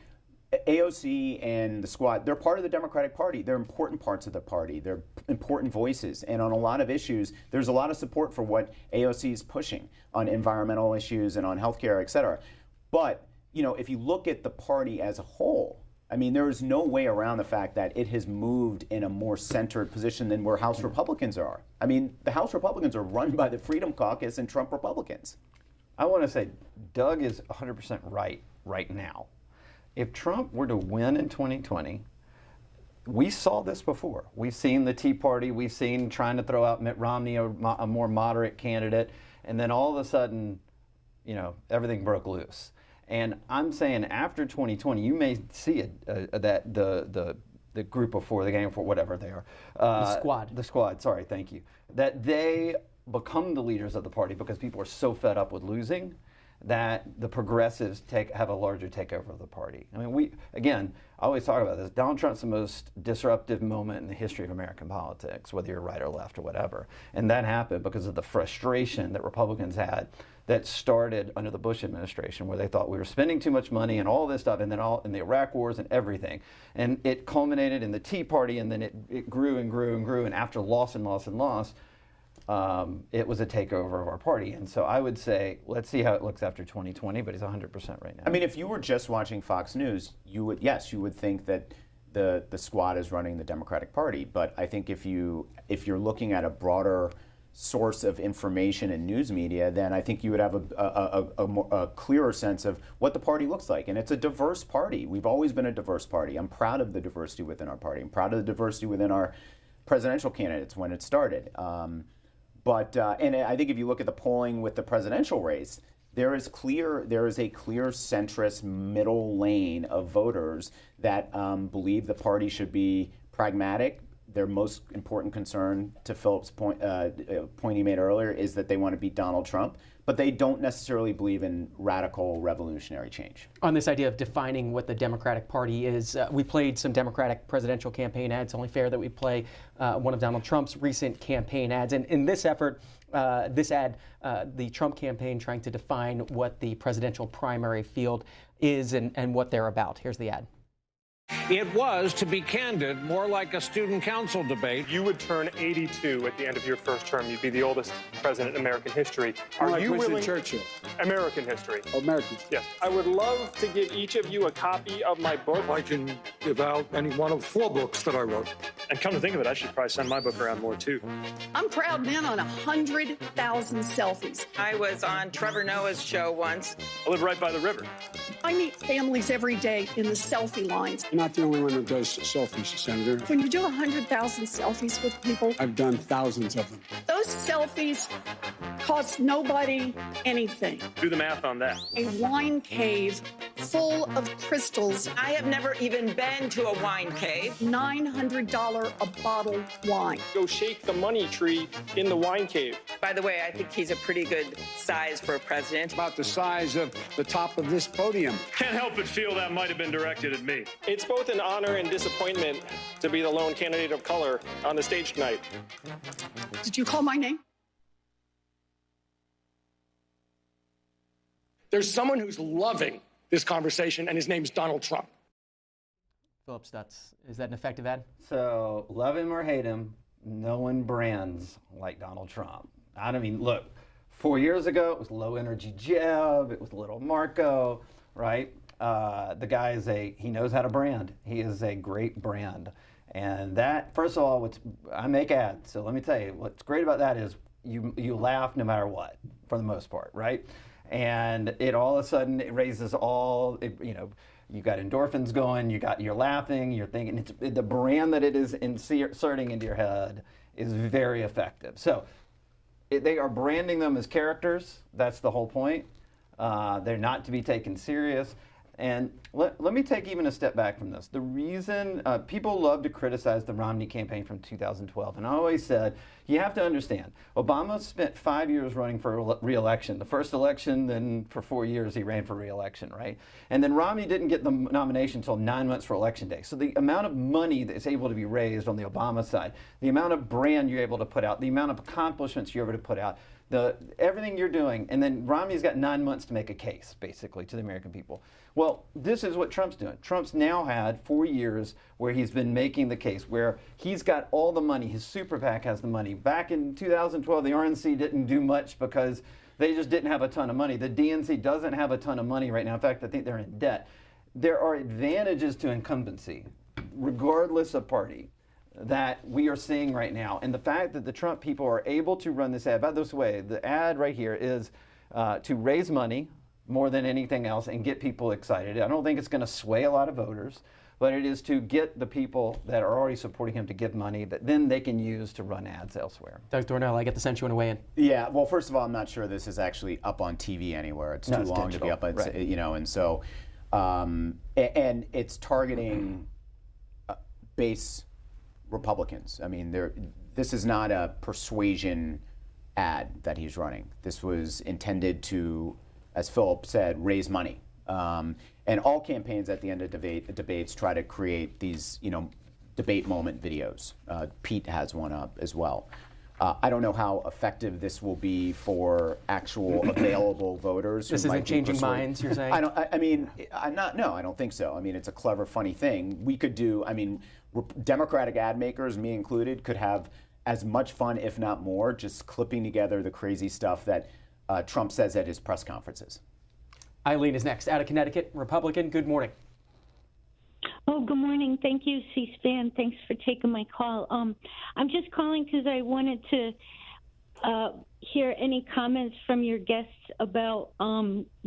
AOC and the squad, they're part of the Democratic Party. They're important parts of the party. They're important voices. And on a lot of issues, there's a lot of support for what AOC is pushing on environmental issues and on healthcare, et cetera. But, you know, if you look at the party as a whole, I mean, there is no way around the fact that it has moved in a more centered position than where House Republicans are. I mean, the House Republicans are run by the Freedom Caucus and Trump Republicans. I want to say Doug is 100% right now. If Trump were to win in 2020, we saw this before. We've seen the Tea Party. We've seen trying to throw out Mitt Romney, a more moderate candidate, and then all of a sudden, you know, everything broke loose. And I'm saying after 2020, you may see that the group of 4, the gang of 4, whatever they are. The squad, sorry, thank you. That they become the leaders of the party because people are so fed up with losing that the progressives have a larger takeover of the party. I mean, I always talk about this. Donald Trump's the most disruptive moment in the history of American politics, whether you're right or left or whatever. And that happened because of the frustration that Republicans had that started under the Bush administration, where they thought we were spending too much money and all this stuff, and then all in the Iraq wars and everything. And it culminated in the Tea Party, and then it grew and grew and grew, and after loss and loss and loss, it was a takeover of our party. And so I would say, let's see how it looks after 2020, but he's 100% right now. I mean, if you were just watching Fox News, you would think that the squad is running the Democratic Party. But I think if you're looking at a broader source of information and news media, then I think you would have a clearer sense of what the party looks like. And it's a diverse party. We've always been a diverse party. I'm proud of the diversity within our party. I'm proud of the diversity within our presidential candidates when it started. But I think if you look at the polling with the presidential race, there is a clear centrist middle lane of voters that believe the party should be pragmatic. Their most important concern, to Phillip's point he made earlier, is that they want to beat Donald Trump, but they don't necessarily believe in radical revolutionary change. On this idea of defining what the Democratic Party is, we played some Democratic presidential campaign ads. It's only fair that we play one of Donald Trump's recent campaign ads. And in this effort, this ad, the Trump campaign trying to define what the presidential primary field is and what they're about. Here's the ad. It was, to be candid, more like a student council debate. You would turn 82 at the end of your first term. You'd be the oldest president in American history. Are you willing? Churchill. American history. American. Yes. I would love to give each of you a copy of my book. I can give out any one of 4 books that I wrote. And come to think of it, I should probably send my book around more, too. I'm proud man on 100,000 selfies. I was on Trevor Noah's show once. I live right by the river. I meet families every day in the selfie lines. You're not the only one that does selfies, Senator. When you do 100,000 selfies with people, I've done thousands of them. those selfies cost nobody anything. Do the math on that. A wine cave full of crystals. I have never even been to a wine cave. $900 a bottle wine. Go shake the money tree in the wine cave. By the way, I think he's a pretty good size for a president. About the size of the top of this podium. Can't help but feel that might have been directed at me. It's both an honor and disappointment to be the lone candidate of color on the stage tonight. Did you call my name? There's someone who's loving this conversation, and his name's Donald Trump. Phillip Stutts, is that an effective ad? So, love him or hate him, no one brands like Donald Trump. I mean, look, 4 years ago, it was low energy Jeb, it was little Marco, right? The guy he knows how to brand. He is a great brand. And that, first of all, I make ads, so let me tell you, what's great about that is you laugh no matter what, for the most part, right? And it all of a sudden, it raises you got endorphins going, you're laughing, you're thinking, the brand that it is inserting into your head is very effective. So they are branding them as characters. That's the whole point. They're not to be taken serious. And let me take even a step back from this. The reason people love to criticize the Romney campaign from 2012, and I always said, you have to understand, Obama spent 5 years running for re-election. The first election, then for 4 years he ran for re-election, right? And then Romney didn't get the nomination until 9 months for election day. So the amount of money that's able to be raised on the Obama side, the amount of brand you're able to put out, the amount of accomplishments you're able to put out, everything you're doing, and then Romney's got 9 months to make a case, basically, to the American people. Well, this is what Trump's doing. Trump's now had 4 years where he's been making the case, where he's got all the money. His super PAC has the money. Back in 2012, the RNC didn't do much because they just didn't have a ton of money. The DNC doesn't have a ton of money right now. In fact, I think they're in debt. There are advantages to incumbency, regardless of party, that we are seeing right now. And the fact that the Trump people are able to run this ad, by this way, the ad right here is to raise money more than anything else and get people excited. I don't think it's going to sway a lot of voters, but it is to get the people that are already supporting him to give money that then they can use to run ads elsewhere. Doug Thornell, I get the sense you want to weigh in. Yeah, well, first of all, I'm not sure this is actually up on TV anywhere. It's too long digital, to be up, right. And so, and it's targeting base Republicans. I mean, this is not a persuasion ad that he's running. This was intended to, as Phillip said, raise money. And all campaigns at the end of debates try to create these, debate moment videos. Pete has one up as well. I don't know how effective this will be for actual available voters. This isn't changing minds, you're saying? I don't think so. I mean, it's a clever, funny thing. We could do, Democratic ad makers, me included, could have as much fun, if not more, just clipping together the crazy stuff that Trump says at his press conferences. Eileen is next, out of Connecticut, Republican. Good morning. Oh, good morning. Thank you, C-SPAN. Thanks for taking my call. I'm just calling because I wanted to hear any comments from your guests about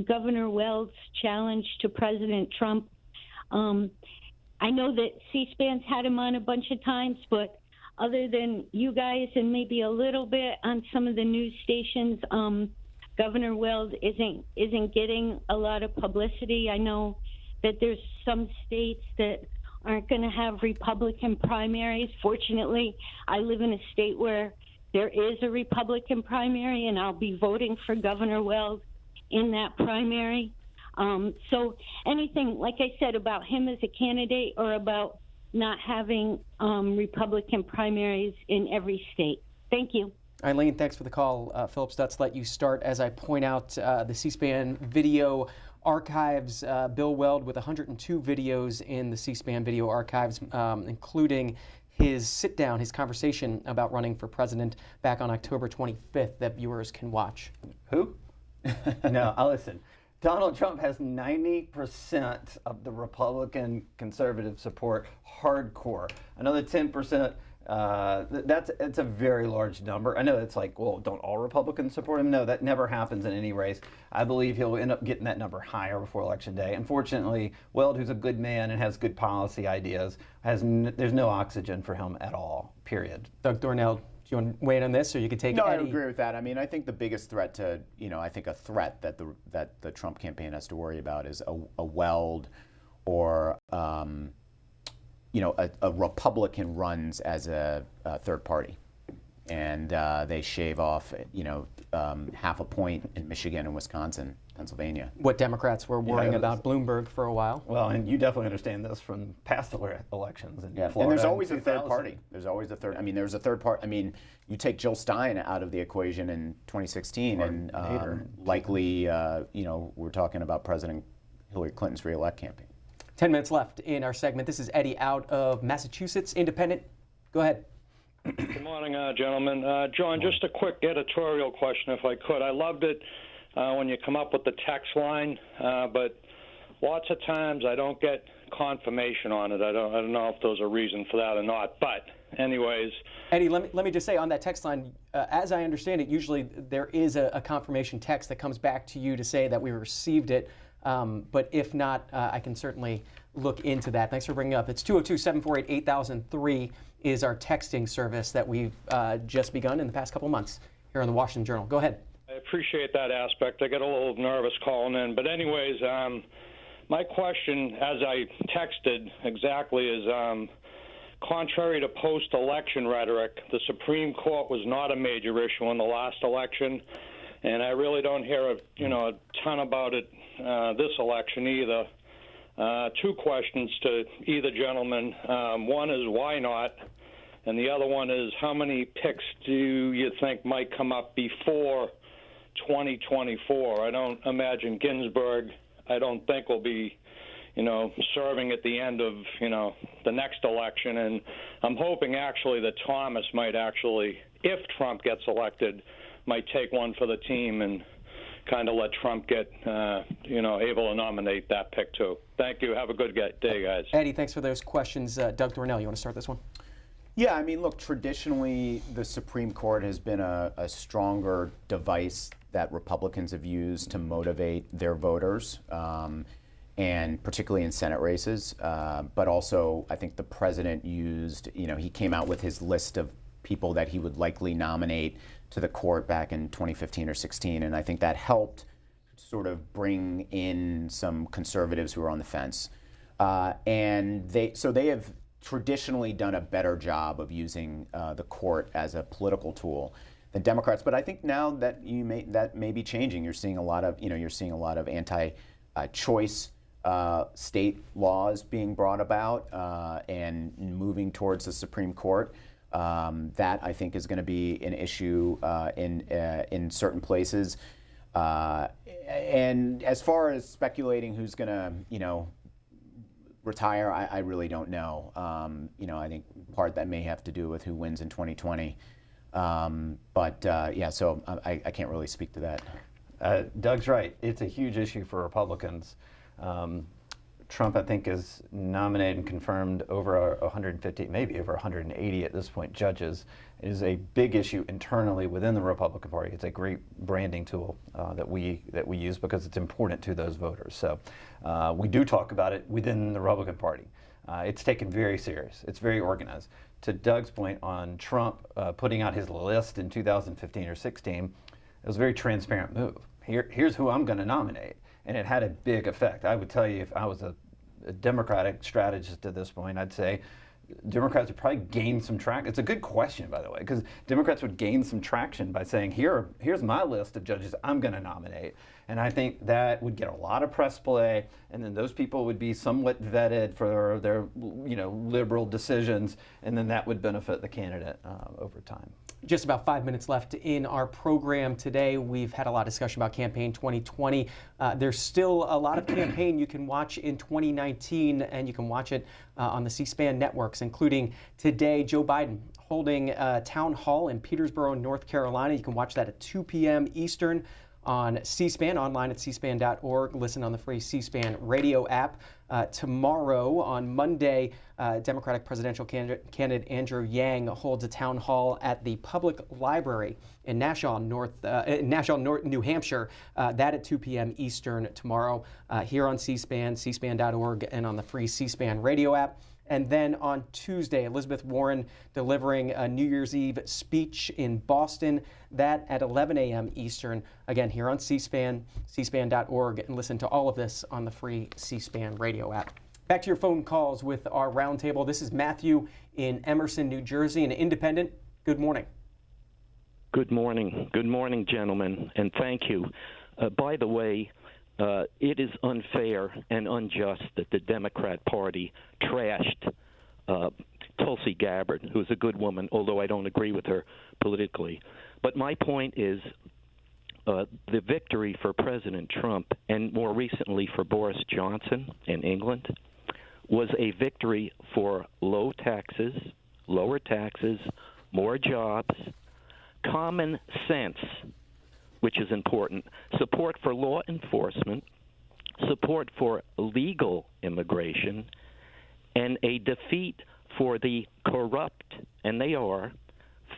Governor Weld's challenge to President Trump. I know that C-SPAN's had him on a bunch of times, but other than you guys and maybe a little bit on some of the news stations, Governor Weld isn't getting a lot of publicity. I know that there's some states that aren't going to have Republican primaries. Fortunately, I live in a state where there is a Republican primary, and I'll be voting for Governor Weld in that primary. So anything, like I said, about him as a candidate or about not having Republican primaries in every state. Thank you. Eileen, thanks for the call. Phillip Stutts, let you start as I point out the C-SPAN video archives. Bill Weld with 102 videos in the C-SPAN video archives, including his sit-down, his conversation about running for president back on October 25th that viewers can watch. Who? No, I'll listen. Donald Trump has 90% of the Republican conservative support hardcore. Another 10%, it's a very large number. I know it's like, well, don't all Republicans support him? No, that never happens in any race. I believe he'll end up getting that number higher before Election Day. Unfortunately, Weld, who's a good man and has good policy ideas, there's no oxygen for him at all, period. Doug Thornell, do you want to weigh in on this, or you could take No, Eddie? I agree with that. I mean, I think the biggest threat to, I think a threat that the Trump campaign has to worry about is a Weld or, a Republican runs as a third party. And they shave off, half a point in Michigan and Wisconsin, Pennsylvania. What Democrats were worrying about Bloomberg for a while. Well, and you definitely understand this from past elections in Florida. And there's always a third party. There's always a third. I mean, there's a third party. I mean, you take Jill Stein out of the equation in 2016, and likely, we're talking about President Hillary Clinton's re-elect campaign. 10 minutes left in our segment. This is Eddie out of Massachusetts, independent. Go ahead. Good morning, gentlemen. John, just a quick editorial question, if I could. I loved it when you come up with the text line, but lots of times I don't get confirmation on it. I don't know if there's a reason for that or not. But anyways, Eddie, let me just say on that text line, as I understand it, usually there is a confirmation text that comes back to you to say that we received it. But if not, I can certainly look into that. Thanks for bringing it up. It's 202-748-8003 is our texting service that we've just begun in the past couple months here on the Washington Journal. Go ahead. I appreciate that aspect. I get a little nervous calling in. But anyways, my question, as I texted exactly, is contrary to post-election rhetoric, the Supreme Court was not a major issue in the last election. And I really don't hear a ton about it this election either. Two questions to either gentleman. One is why not? And the other one is how many picks do you think might come up before 2024? I don't imagine Ginsburg, I don't think will be, serving at the end of, the next election. And I'm hoping actually that Thomas might actually, if Trump gets elected, might take one for the team and kind of let Trump get, able to nominate that pick too. Thank you. Have a good day, guys. Eddie, thanks for those questions. Doug Thornell, you want to start this one? Yeah, I mean, look, traditionally the Supreme Court has been a stronger device that Republicans have used to motivate their voters, and particularly in Senate races. But also, I think the president used, he came out with his list of people that he would likely nominate to the court back in 2015 or 16, and I think that helped sort of bring in some conservatives who were on the fence. And they have traditionally done a better job of using the court as a political tool than Democrats. But I think now that that may be changing. You're seeing a lot of anti-choice state laws being brought about and moving towards the Supreme Court. That I think is going to be an issue in certain places. And as far as speculating who's going to, retire, I really don't know. I think part that may have to do with who wins in 2020. So I can't really speak to that. Doug's right. It's a huge issue for Republicans. Trump, I think, is nominated and confirmed over 150, maybe over 180 at this point, judges. It is a big issue internally within the Republican Party. It's a great branding tool that we use because it's important to those voters. So we do talk about it within the Republican Party. It's taken very serious. It's very organized. To Doug's point on Trump putting out his list in 2015 or 16, it was a very transparent move. Here's who I'm going to nominate. And it had a big effect. I would tell you, if I was a Democratic strategist at this point, I'd say Democrats would probably gain some traction. It's a good question, by the way, because Democrats would gain some traction by saying, here's my list of judges I'm going to nominate. And I think that would get a lot of press play, and then those people would be somewhat vetted for their, liberal decisions, and then that would benefit the candidate over time. Just about 5 minutes left in our program today. We've had a lot of discussion about Campaign 2020. There's still a lot of campaign you can watch in 2019, and you can watch it on the C-SPAN networks, including today, Joe Biden holding a town hall in Petersboro, North Carolina. You can watch that at 2 p.m. Eastern on C-SPAN, online at cspan.org. Listen on the free C-SPAN radio app. Tomorrow, on Monday, Democratic presidential candidate Andrew Yang holds a town hall at the Public Library in Nashua, New Hampshire. That at 2 p.m. Eastern tomorrow, here on C-SPAN, cspan.org, and on the free C-SPAN radio app. And then on Tuesday, Elizabeth Warren delivering a New Year's Eve speech in Boston. That at 11 a.m. Eastern. Again, here on C-SPAN, cspan.org, and listen to all of this on the free C-SPAN radio app. Back to your phone calls with our roundtable. This is Matthew in Emerson, New Jersey, an independent. Good morning. Good morning. Good morning, gentlemen, and thank you. By the way, it is unfair and unjust that the Democrat Party trashed Tulsi Gabbard, who is a good woman, although I don't agree with her politically. But my point is the victory for President Trump, and more recently for Boris Johnson in England, was a victory for lower taxes, more jobs, common sense, which is important, support for law enforcement, support for legal immigration, and a defeat for the corrupt, and they are,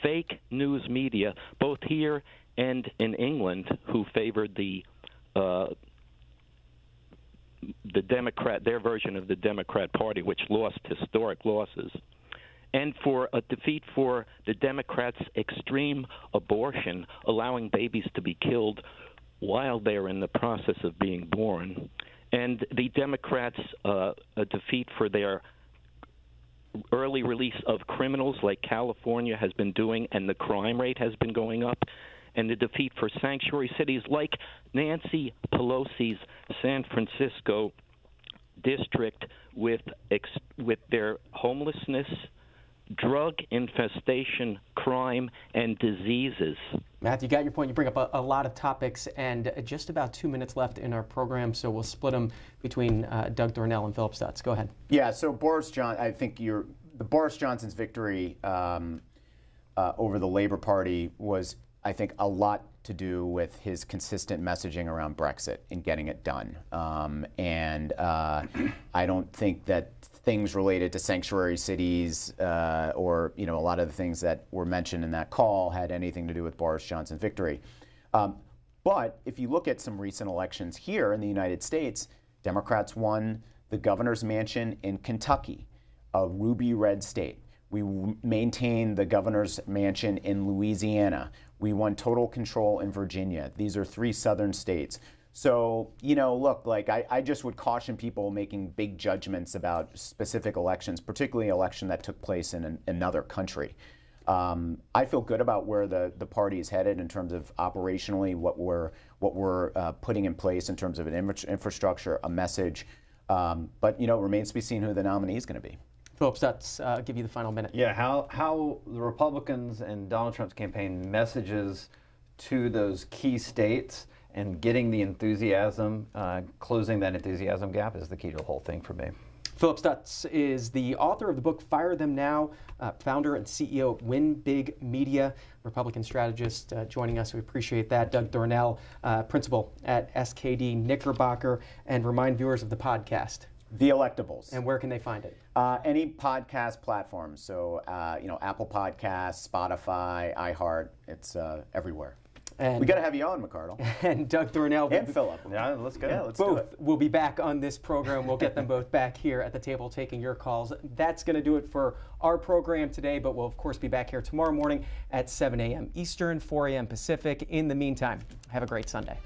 fake news media, both here and in England, who favored the Democrat, their version of the Democrat Party, which lost historic losses, and for a defeat for the Democrats' extreme abortion, allowing babies to be killed while they're in the process of being born, and the Democrats' a defeat for their early release of criminals like California has been doing, and the crime rate has been going up, and the defeat for sanctuary cities like Nancy Pelosi's San Francisco district with their homelessness, drug infestation, crime, and diseases. Matt, you got your point. You bring up a lot of topics, and just about 2 minutes left in our program, so we'll split them between Doug Thornell and Phillip Stutts. Go ahead. Yeah, so I think the Boris Johnson's victory over the Labour Party was, I think, a lot to do with his consistent messaging around Brexit and getting it done. I don't think that things related to sanctuary cities or a lot of the things that were mentioned in that call had anything to do with Boris Johnson's victory. But if you look at some recent elections here in the United States, Democrats won the governor's mansion in Kentucky, a ruby red state. We maintained the governor's mansion in Louisiana. We won total control in Virginia. These are 3 southern states. So, look, I just would caution people making big judgments about specific elections, particularly an election that took place in another country. I feel good about where the party is headed in terms of operationally what we're putting in place in terms of an infrastructure, a message. But, remains to be seen who the nominee is going to be. Phillip Stutts, I'll give you the final minute. Yeah, how the Republicans and Donald Trump's campaign messages to those key states and getting the enthusiasm, closing that enthusiasm gap is the key to the whole thing for me. Phillip Stutts is the author of the book Fire Them Now, founder and CEO of Win Big Media, Republican strategist joining us. We appreciate that. Doug Thornell, principal at SKD Knickerbocker, and remind viewers of the podcast. The Electables. And where can they find it? Any podcast platform. So, Apple Podcasts, Spotify, iHeart, it's everywhere. And we got to have you on, McCardle. And Doug Thornell. And Phillip. Yeah, let's go. Yeah, let's do it. Both will be back on this program. We'll get them both back here at the table taking your calls. That's going to do it for our program today, but we'll, of course, be back here tomorrow morning at 7 a.m. Eastern, 4 a.m. Pacific. In the meantime, have a great Sunday.